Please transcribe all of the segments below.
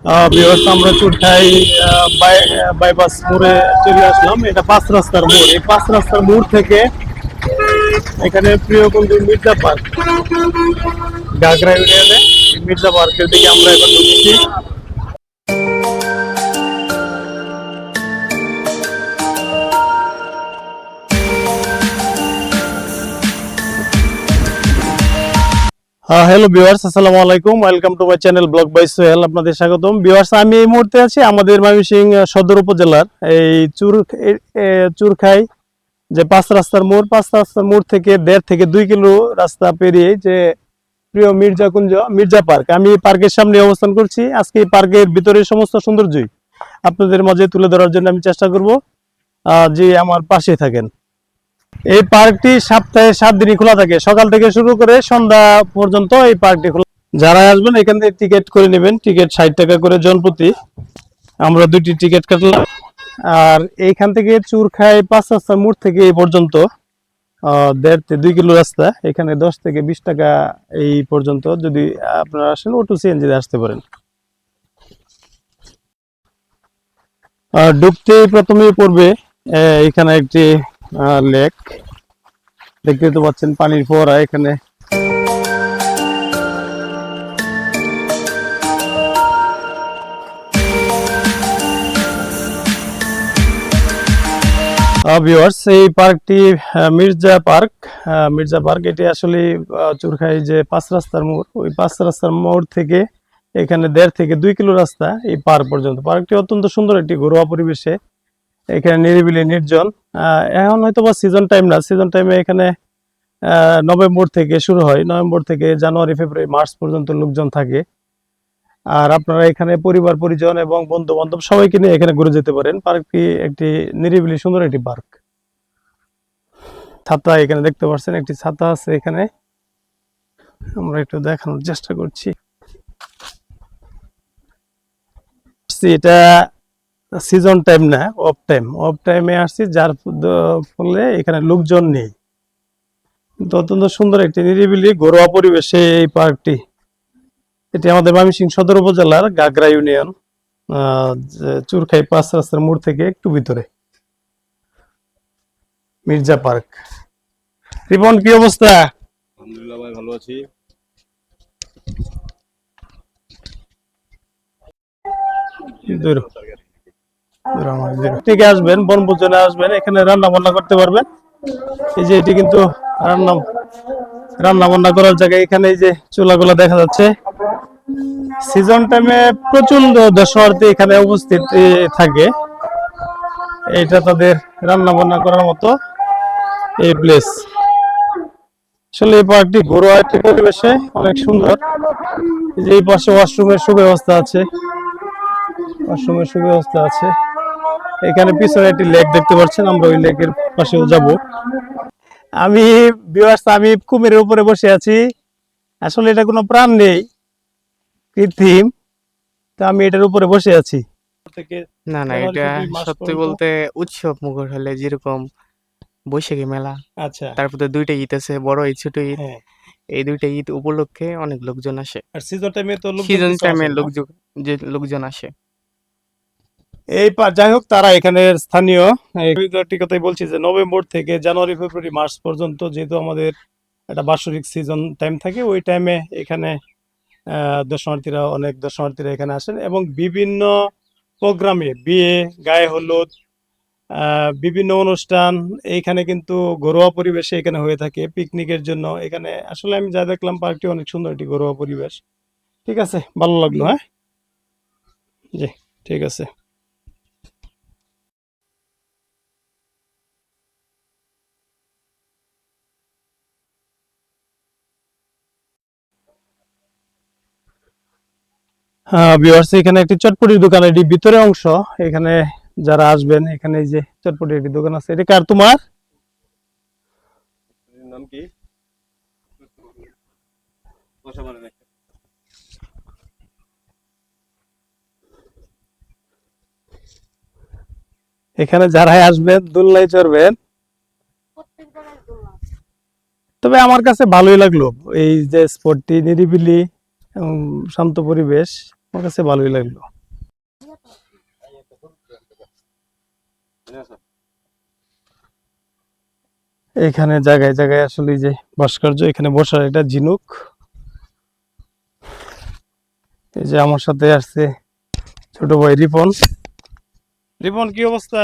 Viewers, আমরা Churkhai bypass মোড়ে চলে আসলাম। এটা 5 রাস্তার মোড়। এই 5 রাস্তার মোড় থেকে এখানে প্রিয়বন্ধু মির্জা পার্ক, গাগরা ইউনিয়নে মির্জা পার্কের দিকে আমরা এখন ঢুকছি। হ্যালো ভিউয়ার্স, আসসালামু আলাইকুম। Welcome to my channel blog by Sohel. আপনাদের স্বাগতম। ভিউয়ার্স, আমি এই মুহূর্তে আছি আমাদের ময়মনসিংহ সদর উপজেলার এই চুরখাই যে 5 রাস্তার মোড় থেকে 1.5 থেকে 2 কিলো রাস্তা পেরিয়ে যে প্রিয় মির্জা পার্ক। আমি পার্কের সামনে অবস্থান করছি। আজকে এই পার্কের ভিতরে সমস্ত সৌন্দর্যই আপনাদের মাঝে তুলে ধরার জন্য আমি চেষ্টা করব। যে আমার পাশে থাকেন। এই পার্কটি সপ্তাহে 7 দিনই খোলা থাকে, সকাল থেকে শুরু করে সন্ধ্যা পর্যন্ত এই পার্কটি খোলা। যারা আসবেন এখান থেকে টিকিট করে নেবেন। টিকিট 60 টাকা করে জনপ্রতি। আমরা 2টি টিকিট কাটলাম। আর এইখান থেকে চুরখাই 5 রাস্তার মোড় থেকে এই পর্যন্ত 1.5 থেকে 2 কিলো রাস্তা। এখানে 10 থেকে 20 টাকা এই পর্যন্ত। যদি আপনারা আসেন অটো সিএনজি দিয়ে আসতে পারেন। ঢুকতে প্রথমেই পড়বে এখানে একটি লেক, দেখতে তো পাচ্ছেন পানির ফোয়ারা। এখানে ভিউয়ার্স, এই পার্কটি মির্জা পার্ক এটি আসলে চুরখাই যে 5 রাস্তার মোড়, ওই 5 রাস্তার মোড় থেকে এখানে 1.5 থেকে 2 কিলো রাস্তা এই পার্ক পর্যন্ত। পার্কটি অত্যন্ত সুন্দর একটি ঘরোয়া পরিবেশে, এখানে নিরিবিলি নির্জন। এখন হয়তো বা সিজন টাইম না, সিজন টাইমে এখানে নভেম্বর থেকে শুরু হয়, নভেম্বর থেকে জানুয়ারি ফেব্রুয়ারি মার্চ পর্যন্ত লোকজন থাকে। আর আপনারা এখানে পরিবার পরিজন এবং বন্ধু বান্ধব সবাইকে নিয়ে এখানে ঘুরে যেতে পারেন। পার্কটি একটি নিরিবিলি সুন্দর একটি পার্ক। ছাতা এখানে দেখতে পাচ্ছেন, একটি ছাতা আছে এখানে। আমরা একটু দেখানোর চেষ্টা করছি। এটা সিজন টাইম না, অফ টাইমে আসছি, যার ফলে এখানে লোকজন নেই। কিন্তু অত্যন্ত সুন্দর একটি নিরিবিলি ঘরোয়া পরিবেশে এই পার্কটি। এটি আমাদের ময়মনসিংহ সদর উপজেলার গাগরা ইউনিয়ন, চুরখাই 5 রাস্তার মোড় থেকে একটু ভিতরে মির্জা পার্ক। রিপন, কি অবস্থা? আলহামদুলিল্লাহ ভাই, ভালো আছি। ঠিক আসবেন, বনভোজনে আসবেন, এখানে রান্না বান্না করতে পারবেন। এই যে এটি কিন্তু রান্না বান্না করার জায়গা। এখানে এই যে চুলাগুলো দেখা যাচ্ছে। সিজন টাইমে প্রচন্ড দর্শনার্থী এখানে উপস্থিত থাকে। এইটা তাদের রান্না বান্না করার মতো এই প্লেস। আসলে এই পার্কটি ঘরোয়া একটি পরিবেশে অনেক সুন্দর। যে এই পাশে ওয়াশরুমের সুব্যবস্থা আছে। এখানে পিছনে একটি লেক দেখতে পাচ্ছেন, আমরা ওই লেকের পাশেও যাব। আমি কুমিরের উপরে বসে আছি। আসলে এটা কোনো প্রাণ নেই, কৃত্রিম। তো আমি এটার উপরে বসে আছি। না না, এটা সত্যি বলতে উৎসব মুখর হলে যেরকম বৈশাখী মেলা, আচ্ছা, তারপরে 2টা ঈদ আছে, বড় ঈদ ছোট ঈদ। হ্যাঁ। এই 2টা ঈদ উপলক্ষে অনেক লোকজন আসে। আর সিজন টাইমে তো লোকজন সিজন কিছু টাইমে আসে না। লোকজন আসে। যাই হোক, তারা এখানে স্থানীয়। একটি কথাই বলছি যে নভেম্বর থেকে জানুয়ারি ফেব্রুয়ারি মার্চ পর্যন্ত, যেহেতু আমাদের একটা বাৎসরিক সিজন টাইম থাকে, ওই টাইমে এখানে অনেক দর্শনার্থীরা এখানে আসেন এবং বিভিন্ন প্রোগ্রামে, বিয়ে, গায়ে হলুদ, বিভিন্ন অনুষ্ঠান এইখানে কিন্তু ঘরোয়া পরিবেশে এখানে হয়ে থাকে। পিকনিকের জন্য এখানে আসলে আমি যা দেখলাম, পার্কটি অনেক সুন্দর একটি ঘরোয়া পরিবেশ। ঠিক আছে, ভালো লাগলো। হ্যাঁ, জি, ঠিক আছে। ভিউয়ার্স, এখানে একটি চটপটির দোকান, এটি ভিতরে অংশ। এখানে যারা আসবেন, এখানে এই যে চটপটির একটি দোকান আছে। এটা কার, তোমার? নাম কি? এখানে যারাই আসবেন দোলনায় চড়বেন। তবে আমার কাছে ভালোই লাগলো এই যে স্পটটি, নিরিবিলি এবং শান্ত পরিবেশ, আমার কাছে ভালোই লাগলো। এখানে জায়গায় জায়গায় আসলে এই যে ভাস্কর্য, এখানে বসার এটা ঝিনুক। এই যে আমার সাথে আসছে ছোট ভাই রিপন। রিপন, কি অবস্থা?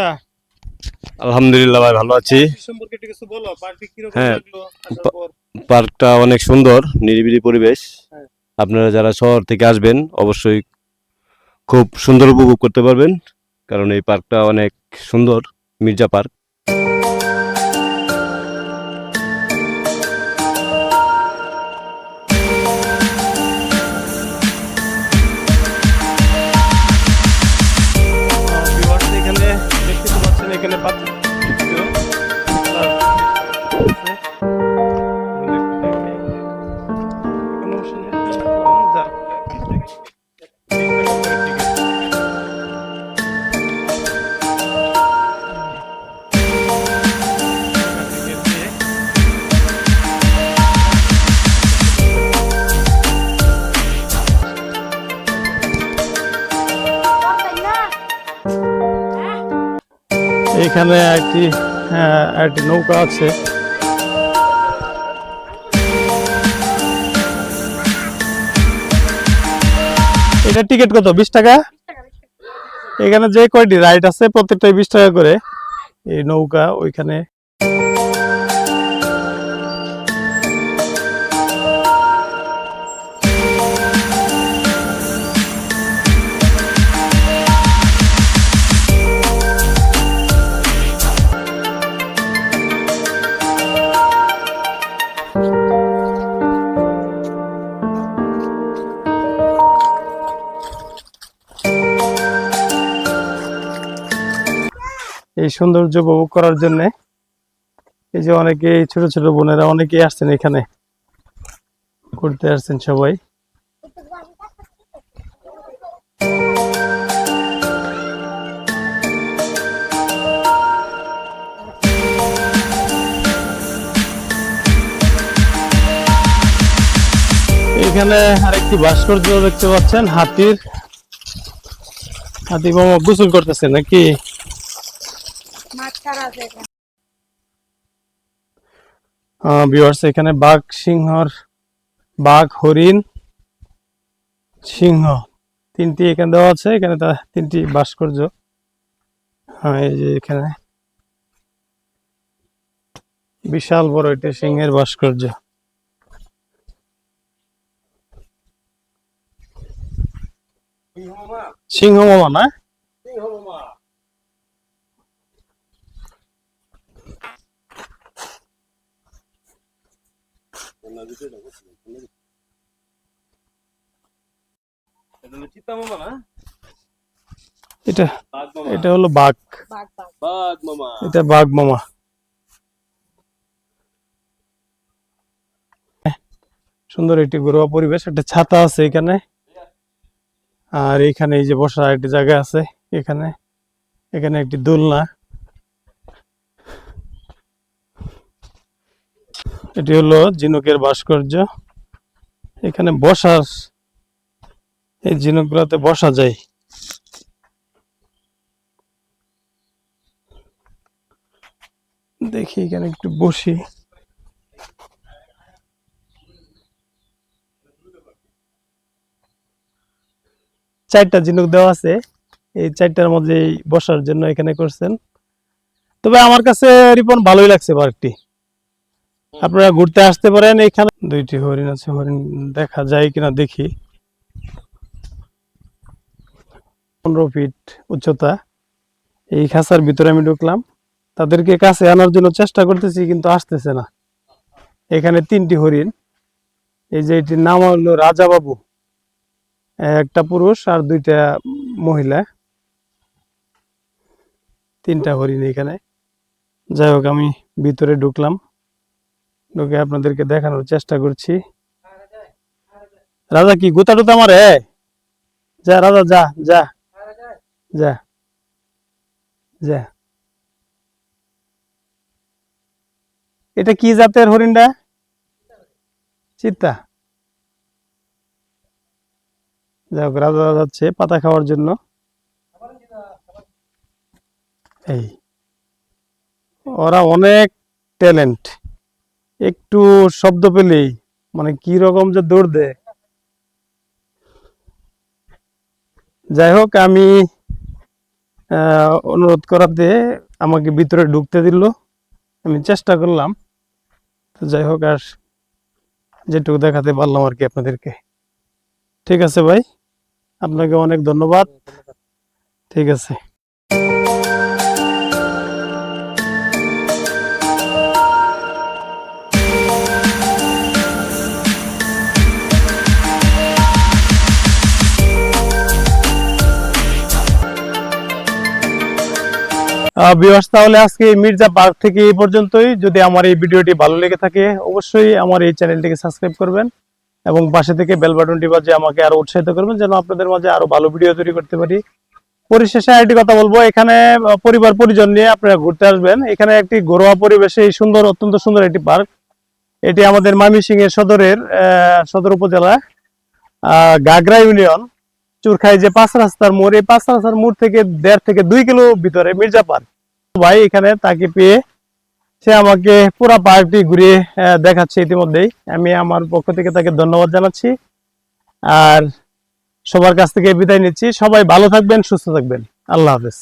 আলহামদুলিল্লাহ ভাই ভালো আছি। পার্ক সম্পর্কে একটু কিছু বলো, পার্কে কিরকম হ্যাঁ, লাগলো আসার পা- পর? পার্কটা অনেক সুন্দর, নিরিবিলি পরিবেশ। হ্যাঁ। আপনারা যারা শহর থেকে আসবেন অবশ্যই খুব সুন্দর উপভোগ করতে পারবেন, কারণ এই পার্কটা অনেক সুন্দর, মির্জা পার্ক। viewers, এখানে দেখতে তো পাচ্ছেন এখানে পাত্র এখানে একটি নৌকা আছে। এটা টিকিট কত? 20 টাকা। এখানে যে কয়টি রাইড আছে প্রত্যেকটাই 20 টাকা করে। এই নৌকা ওইখানে এই সৌন্দর্য উপভোগ করার জন্য এই যে অনেকে ছোট ছোট বোনেরা অনেকেই আসছেন, এখানে ঘুরতে আসছেন সবাই। এখানে আরেকটি ভাস্কর্য দেখতে পাচ্ছেন, হাতি মামা গোসল করতেছে নাকি? ভিউয়ার্স, এখানে বাঘ, হরিণ, সিংহ তিনটি এখানে দেওয়া আছে। এখানে তিনটি ভাস্কর্য। হ্যাঁ, এই যে এখানে বিশাল বড় একটা সিংহের ভাস্কর্য। সিংহ মামা না? এটা এটা হলো বাঘ। এটা বাঘ মামা। সুন্দর একটি ঘরোয়া পরিবেশ, একটা ছাতা আছে এখানে। আর এখানে এই যে বসার একটি জায়গা আছে। এখানে এখানে একটি দোলনা। এটি হলো ঝিনুকের ভাস্কর্য। এখানে বসার, এই ঝিনুকগুলোতে বসা যায়। দেখি এখানে একটু বসি। চারটা ঝিনুক দেওয়া আছে, এই চারটার মধ্যে বসার জন্য এখানে করছেন। তবে আমার কাছে রিপন ভালোই লাগছে পার্কটি। আপনারা ঘুরতে আসতে পারেন। এখানে দুইটি হরিণ আছে, হরিণ দেখা যায় কিনা দেখি। 15 ফিট উচ্চতা। এই খাঁচার ভিতরে আমি ঢুকলাম, তাদেরকে কাছে আনার জন্য চেষ্টা করতেছি কিন্তু আসতেছে না। এখানে তিনটি হরিণ। এই যে এটির নাম হলো রাজা বাবু, একটা পুরুষ আর দুইটা মহিলা, তিনটা হরিণ এখানে। যাই হোক, আমি ভিতরে ঢুকলাম, ঢুকে আপনাদেরকে দেখানোর চেষ্টা করছি। রাজা কি গুতা টুতা মারে? যা রাজা, যা যা যা যা। এটা কি জাতের হরিণটা? চিত্তা। যাই হোক, রাজা যাচ্ছে পাতা খাওয়ার জন্য। এই ওরা অনেক ট্যালেন্ট, একটু শব্দ পেলেই মানে কি রকম যে দৌড় দেয়। যাই হোক, আমি অনুরোধ করাতে আমাকে ভিতরে ঢুকতে দিল, আমি চেষ্টা করলাম। তো যাই হোক, আর যেটুকু দেখাতে পারলাম আর কি আপনাদেরকে। ঠিক আছে ভাই, আপনাকে অনেক ধন্যবাদ। ঠিক আছে। ভিউয়ার্স, তাহলে আজকে মির্জা পার্ক থেকে এই পর্যন্তই। যদি আমার এই ভিডিওটি ভালো লেগে থাকে অবশ্যই আমার এই চ্যানেলটিকে সাবস্ক্রাইব করবেন এবং পাশে থেকে বেল বাটনটি বাজিয়ে আমাকে আরো উৎসাহিত করবেন যেন আপনাদের মাঝে আরো ভালো ভিডিও তৈরি করতে পারি। পরিশেষে আরেকটি কথা বলবো, এখানে পরিবার পরিজন নিয়ে আপনারা ঘুরতে আসবেন। এখানে একটি ঘরোয়া পরিবেশে এই সুন্দর, অত্যন্ত সুন্দর একটি পার্ক। এটি আমাদের ময়মনসিংহ সদরের সদর উপজেলা গাগরা ইউনিয়ন চুরখাই যে 5 রাস্তার মোড়, এই 5 রাস্তার মোড় থেকে 1.5 থেকে 2 কিলো ভিতরে মির্জা পার্ক। ভাই এখানে তাকে পেয়ে সে আমাকে পুরো পার্কটি ঘুরিয়ে দেখাচ্ছে ইতিমধ্যেই। আমি আমার পক্ষ থেকে তাকে ধন্যবাদ জানাচ্ছি আর সবার কাছ থেকে বিদায় নিচ্ছি। সবাই ভালো থাকবেন, সুস্থ থাকবেন। আল্লাহ হাফেজ।